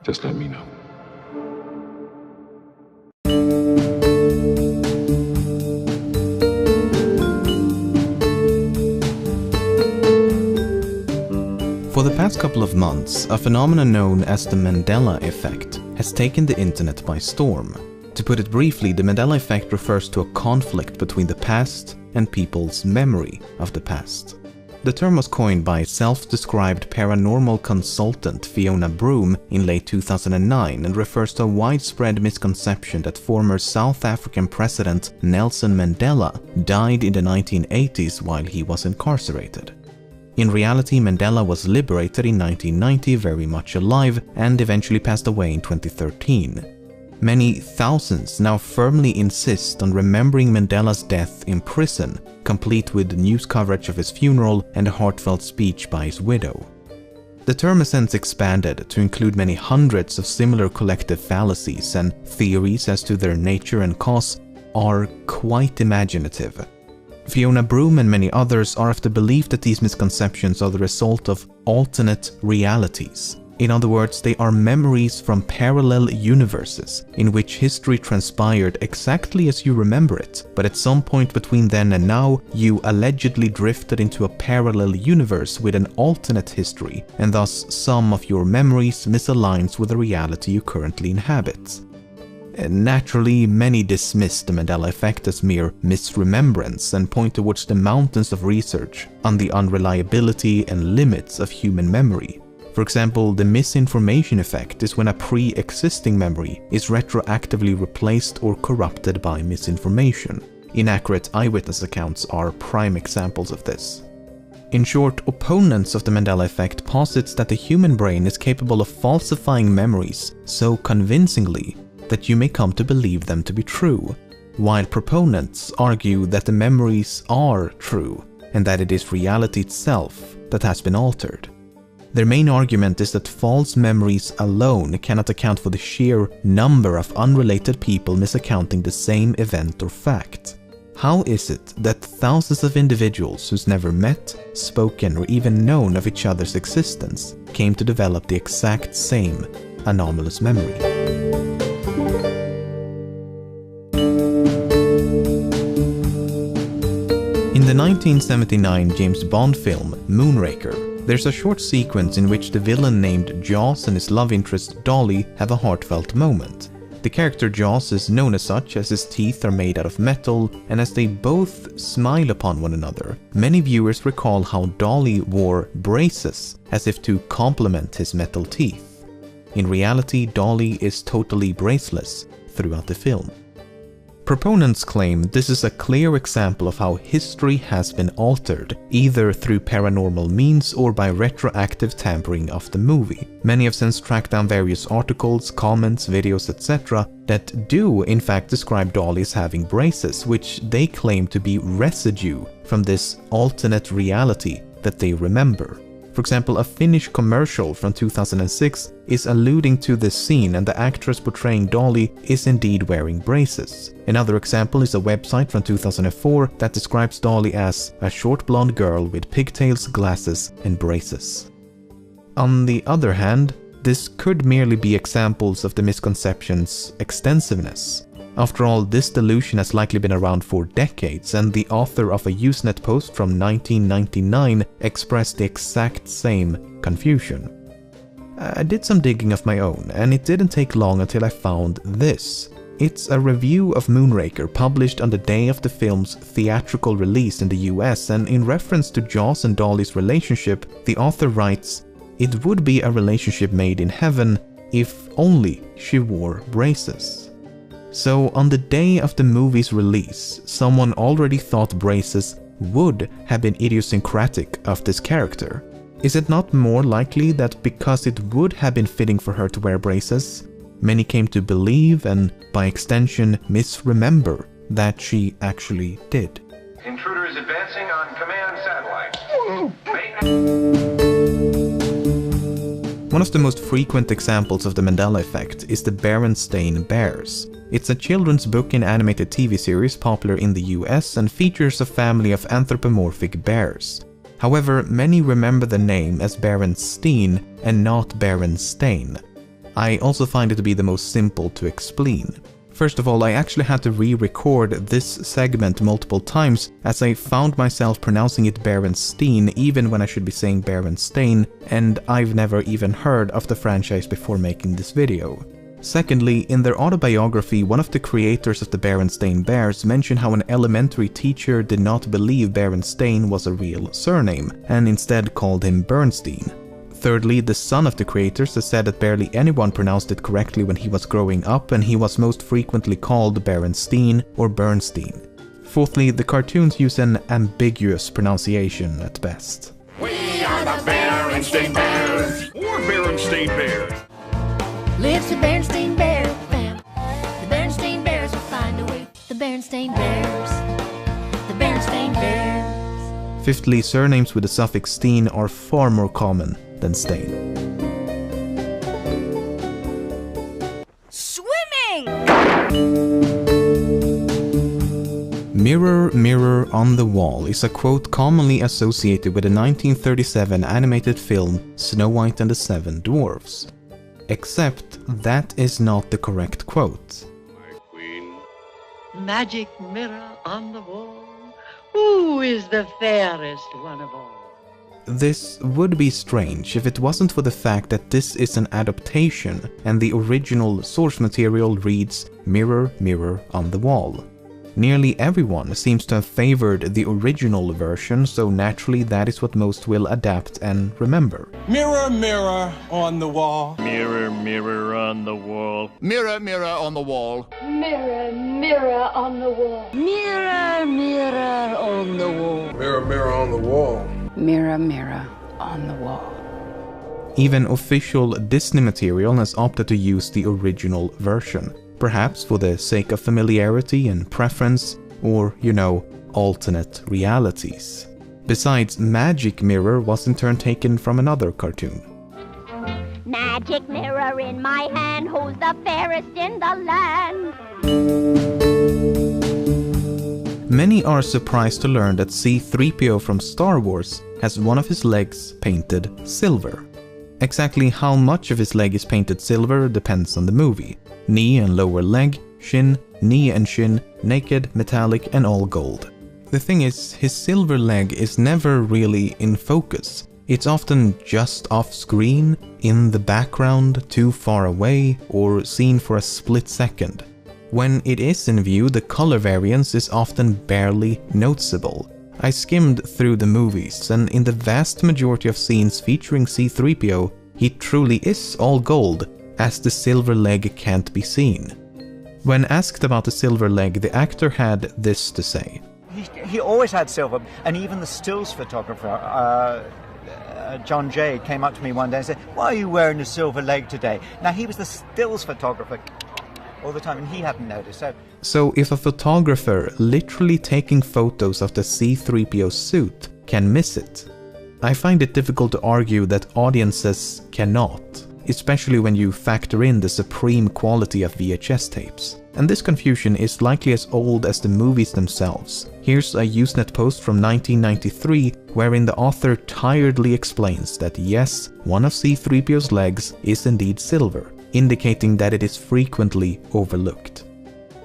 Just let me know. For the past couple of months, a phenomenon known as the Mandela effect has taken the internet by storm. To put it briefly, the Mandela effect refers to a conflict between the past and people's memory of the past. The term was coined by self-described paranormal consultant Fiona Broome in late 2009 and refers to a widespread misconception that former South African President Nelson Mandela died in the 1980s while he was incarcerated. In reality, Mandela was liberated in 1990, very much alive, and eventually passed away in 2013. Many thousands now firmly insist on remembering Mandela's death in prison, complete with news coverage of his funeral and a heartfelt speech by his widow. The term has since expanded to include many hundreds of similar collective fallacies, and theories as to their nature and cause are quite imaginative. Fiona Broome and many others are of the belief that these misconceptions are the result of alternate realities. In other words, they are memories from parallel universes in which history transpired exactly as you remember it, but at some point between then and now, you allegedly drifted into a parallel universe with an alternate history, and thus some of your memories misaligns with the reality you currently inhabit. Naturally, many dismiss the Mandela effect as mere misremembrance and point towards the mountains of research on the unreliability and limits of human memory. For example, the misinformation effect is when a pre-existing memory is retroactively replaced or corrupted by misinformation. Inaccurate eyewitness accounts are prime examples of this. In short, opponents of the Mandela effect posits that the human brain is capable of falsifying memories so convincingly that you may come to believe them to be true, while proponents argue that the memories are true and that it is reality itself that has been altered. Their main argument is that false memories alone cannot account for the sheer number of unrelated people misaccounting the same event or fact. How is it that thousands of individuals who's never met, spoken, or even known of each other's existence came to develop the exact same anomalous memory? In the 1979 James Bond film Moonraker, there's a short sequence in which the villain named Jaws and his love interest Dolly have a heartfelt moment. The character Jaws is known as such as his teeth are made out of metal, and as they both smile upon one another, many viewers recall how Dolly wore braces as if to complement his metal teeth. In reality, Dolly is totally braceless throughout the film. Proponents claim this is a clear example of how history has been altered, either through paranormal means or by retroactive tampering of the movie. Many have since tracked down various articles, comments, videos, etc. that do in fact describe Dolly as having braces, which they claim to be residue from this alternate reality that they remember. For example, a Finnish commercial from 2006 is alluding to this scene, and the actress portraying Dolly is indeed wearing braces. Another example is a website from 2004 that describes Dolly as a short blonde girl with pigtails, glasses, and braces. On the other hand, this could merely be examples of the misconception's extensiveness. After all, this delusion has likely been around for decades, and the author of a Usenet post from 1999 expressed the exact same confusion. I did some digging of my own, and it didn't take long until I found this. It's a review of Moonraker published on the day of the film's theatrical release in the US, and in reference to Jaws and Dolly's relationship, the author writes, "It would be a relationship made in heaven if only she wore braces." So on the day of the movie's release, someone already thought braces would have been idiosyncratic of this character. Is it not more likely that because it would have been fitting for her to wear braces, many came to believe and, by extension, misremember that she actually did? Intruders advancing on command satellite. One of the most frequent examples of the Mandela effect is the Berenstain Bears. It's a children's book and animated TV series popular in the US and features a family of anthropomorphic bears. However, many remember the name as Berenstein and not Berenstain. I also find it to be the most simple to explain. First of all, I actually had to re-record this segment multiple times as I found myself pronouncing it Berenstein even when I should be saying Berenstain, and I've never even heard of the franchise before making this video. Secondly, in their autobiography, one of the creators of the Berenstain Bears mentioned how an elementary teacher did not believe Berenstain was a real surname and instead called him Bernstein. Thirdly, the son of the creators has said that barely anyone pronounced it correctly when he was growing up, and he was most frequently called Berenstein or Bernstein. Fourthly, the cartoons use an ambiguous pronunciation at best. We are the Berenstain Bears, or Berenstain Bears. Lives the Berenstain Bear fam. The Berenstain Bears will find a way. The Berenstain Bears. The Berenstain Bears. Fifthly, surnames with the suffix "stein" are far more common than "stain." Swimming! Mirror, mirror on the wall is a quote commonly associated with the 1937 animated film Snow White and the Seven Dwarfs. Except that is not the correct quote. My queen. Magic mirror on the wall, who is the fairest one of all? This would be strange if it wasn't for the fact that this is an adaptation and the original source material reads "Mirror, mirror on the wall." Nearly everyone seems to have favored the original version, so naturally that is what most will adapt and remember. Mirror, mirror on the wall. Mirror, mirror on the wall. Mirror, mirror on the wall. Mirror, mirror on the wall. Mirror, mirror on the wall. Mirror, mirror on the wall. Mirror, mirror on the wall. Even official Disney material has opted to use the original version, perhaps for the sake of familiarity and preference, or, you know, alternate realities. Besides, Magic Mirror was in turn taken from another cartoon. Magic mirror in my hand, who's the fairest in the land? Many are surprised to learn that C-3PO from Star Wars has one of his legs painted silver. Exactly how much of his leg is painted silver depends on the movie. Knee and lower leg, shin, knee and shin, naked, metallic and all gold. The thing is, his silver leg is never really in focus. It's often just off screen, in the background, too far away, or seen for a split second. When it is in view, the color variance is often barely noticeable. I skimmed through the movies, and in the vast majority of scenes featuring C-3PO, he truly is all gold, as the silver leg can't be seen. When asked about the silver leg, the actor had this to say. He always had silver, and even the stills photographer, John Jay, came up to me one day and said, "Why are you wearing a silver leg today?" Now, he was the stills photographer all the time, and he hadn't noticed. So if a photographer literally taking photos of the C-3PO suit can miss it, I find it difficult to argue that audiences cannot, especially when you factor in the supreme quality of VHS tapes. And this confusion is likely as old as the movies themselves. Here's a Usenet post from 1993 wherein the author tiredly explains that yes, one of C-3PO's legs is indeed silver, indicating that it is frequently overlooked.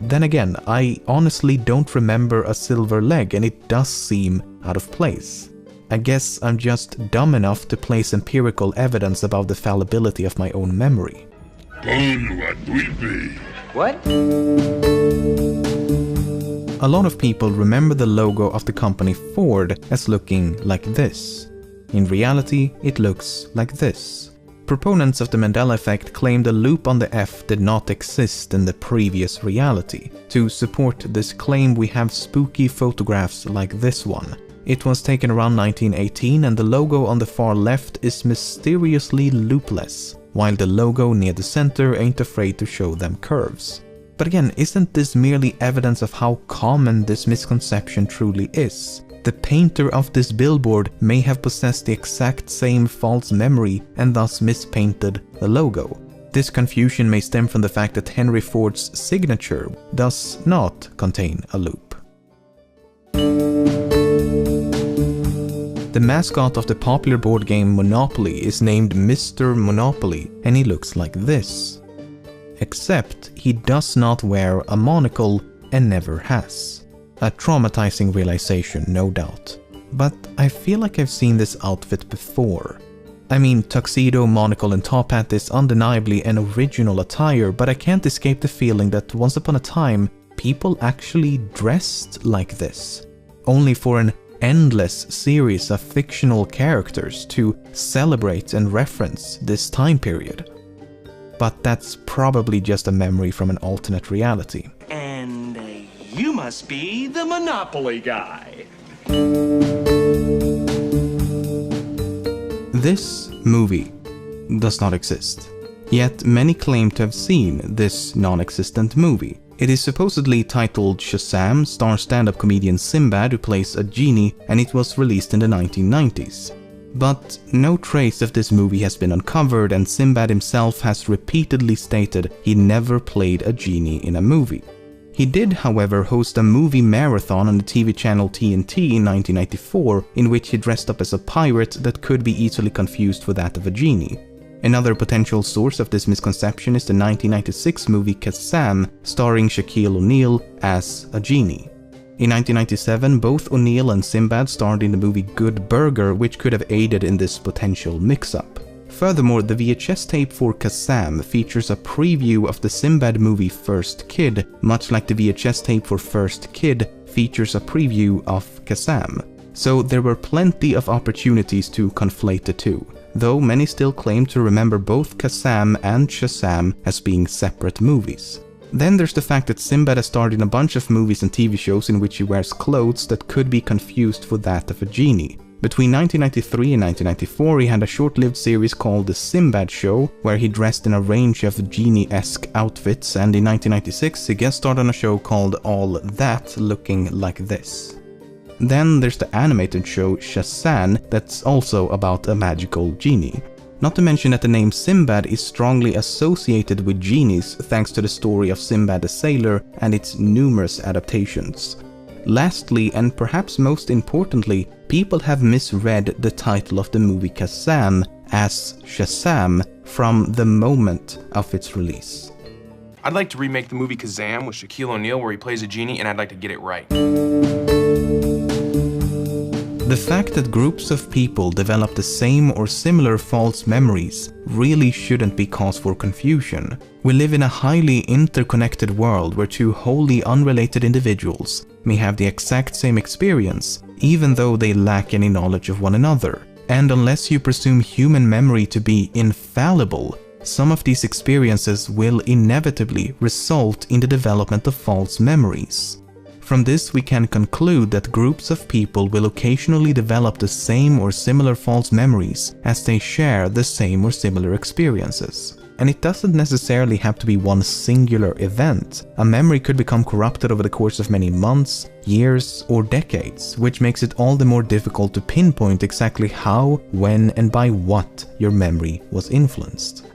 Then again, I honestly don't remember a silver leg, and it does seem out of place. I guess I'm just dumb enough to place empirical evidence about the fallibility of my own memory. What? A lot of people remember the logo of the company Ford as looking like this. In reality, it looks like this. Proponents of the Mandela effect claim the loop on the F did not exist in the previous reality. To support this claim, we have spooky photographs like this one. It was taken around 1918, and the logo on the far left is mysteriously loopless, while the logo near the center ain't afraid to show them curves. But again, isn't this merely evidence of how common this misconception truly is? The painter of this billboard may have possessed the exact same false memory and thus mispainted the logo. This confusion may stem from the fact that Henry Ford's signature does not contain a loop. The The mascot of the popular board game Monopoly is named Mr. Monopoly, and he looks like this. Except he does not wear a monocle and never has. A traumatizing realization, no doubt. But I feel like I've seen this outfit before. I mean, tuxedo, monocle and top hat is undeniably an original attire, but I can't escape the feeling that once upon a time, people actually dressed like this. Only for an endless series of fictional characters to celebrate and reference this time period. But that's probably just a memory from an alternate reality. And you must be the Monopoly guy. This movie does not exist. Yet many claim to have seen this non-existent movie. It is supposedly titled Shazam, stars stand-up comedian Sinbad who plays a genie, and it was released in the 1990s. But no trace of this movie has been uncovered, and Sinbad himself has repeatedly stated he never played a genie in a movie. He did, however, host a movie marathon on the TV channel TNT in 1994, in which he dressed up as a pirate that could be easily confused for that of a genie. Another potential source of this misconception is the 1996 movie Shazam, starring Shaquille O'Neal as a genie. In 1997, both O'Neal and Sinbad starred in the movie Good Burger, which could have aided in this potential mix-up. Furthermore, the VHS tape for Shazam features a preview of the Sinbad movie First Kid, much like the VHS tape for First Kid features a preview of Shazam. So there were plenty of opportunities to conflate the two, though many still claim to remember both Shazam and Shazam as being separate movies. Then there's the fact that Sinbad has starred in a bunch of movies and TV shows in which he wears clothes that could be confused for that of a genie. Between 1993 and 1994 he had a short-lived series called The Sinbad Show, where he dressed in a range of genie-esque outfits, and in 1996 he guest starred on a show called All That, looking like this. Then there's the animated show Shazam, that's also about a magical genie. Not to mention that the name Sinbad is strongly associated with genies thanks to the story of Sinbad the Sailor and its numerous adaptations. Lastly, and perhaps most importantly, people have misread the title of the movie Shazam as Shazam from the moment of its release. I'd like to remake the movie Shazam with Shaquille O'Neal where he plays a genie, and I'd like to get it right. The fact that groups of people develop the same or similar false memories really shouldn't be cause for confusion. We live in a highly interconnected world where two wholly unrelated individuals may have the exact same experience, even though they lack any knowledge of one another. And unless you presume human memory to be infallible, some of these experiences will inevitably result in the development of false memories. From this we can conclude that groups of people will occasionally develop the same or similar false memories as they share the same or similar experiences. And it doesn't necessarily have to be one singular event. A memory could become corrupted over the course of many months, years, or decades, which makes it all the more difficult to pinpoint exactly how, when, and by what your memory was influenced.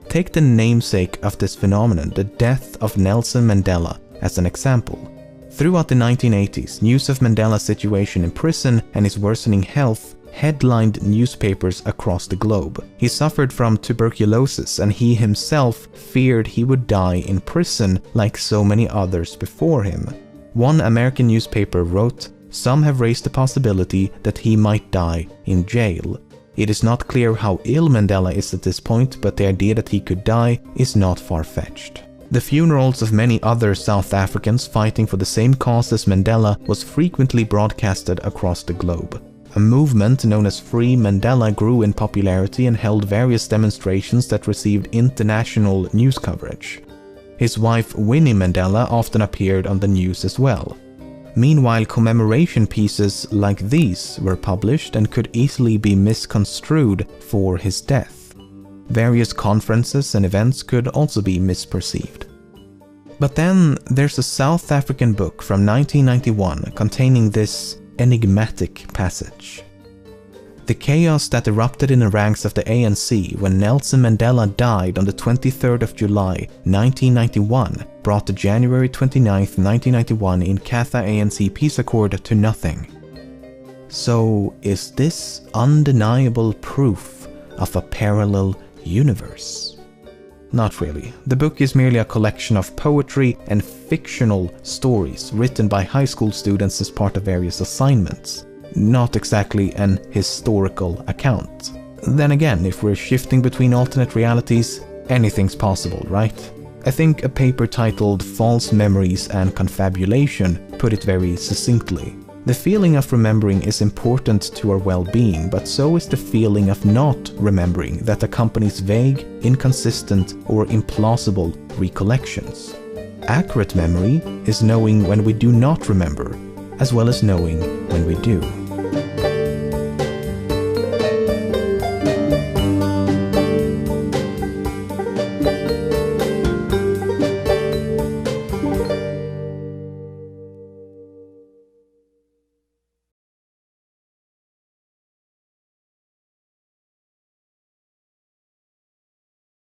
Take the namesake of this phenomenon, the death of Nelson Mandela, as an example. Throughout the 1980s, news of Mandela's situation in prison and his worsening health headlined newspapers across the globe. He suffered from tuberculosis, and he himself feared he would die in prison like so many others before him. One American newspaper wrote, "Some have raised the possibility that he might die in jail." It is not clear how ill Mandela is at this point, but the idea that he could die is not far-fetched. The funerals of many other South Africans fighting for the same cause as Mandela was frequently broadcasted across the globe. A movement known as Free Mandela grew in popularity and held various demonstrations that received international news coverage. His wife Winnie Mandela often appeared on the news as well. Meanwhile, commemoration pieces like these were published and could easily be misconstrued for his death. Various conferences and events could also be misperceived. But then there's a South African book from 1991 containing this enigmatic passage. The chaos that erupted in the ranks of the ANC when Nelson Mandela died on the 23rd of July 1991 brought the January 29, 1991 in Inkatha ANC peace accord to nothing. So, is this undeniable proof of a parallel universe? Not really. The book is merely a collection of poetry and fictional stories written by high school students as part of various assignments. Not exactly an historical account. Then again, if we're shifting between alternate realities, anything's possible, right? I think a paper titled False Memories and Confabulation put it very succinctly. The feeling of remembering is important to our well-being, but so is the feeling of not remembering that accompanies vague, inconsistent, or implausible recollections. Accurate memory is knowing when we do not remember, as well as knowing when we do.